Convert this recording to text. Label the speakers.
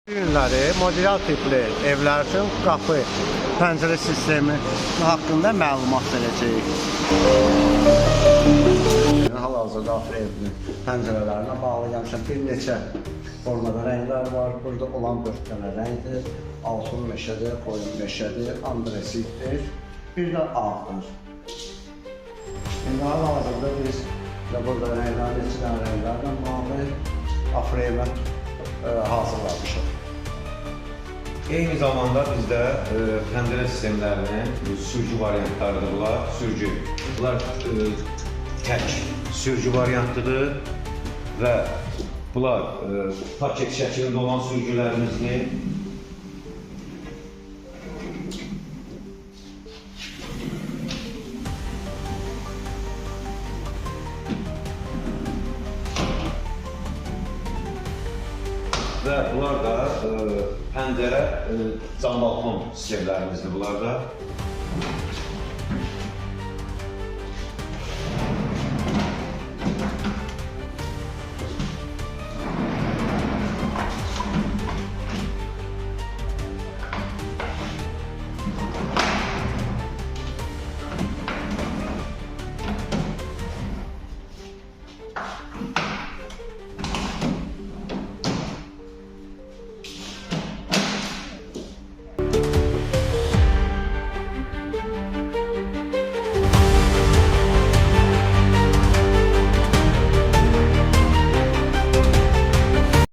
Speaker 1: Ürünləri modulyar tipli evlər üçün qapı, pəncərə sistemi haqqında məlumat verəcəyik. Hal-hazırda evinin pəncərələrinə bağlayamışam. Bir neçə formada rənglər var. Burada olan 4 dənə rəngdir. Altın meşədir, koyun meşədir, andresitdir. Bir də ağdır. İndi hal-hazırda biz burada rənglərin içindən rənglərlə bağlı afreyimə hazırlamışıq.
Speaker 2: Eyni zamanda bizdə pəncərə sistemlərinin sürücü variantlarıdır bunlar. Sürücü. Bunlar tək sürücü variantıdır və bunlar paket şəklində olan sürücülərimizdir. Və bunlar da pəncərə cam balkon sistemlərimizdir bunlar da.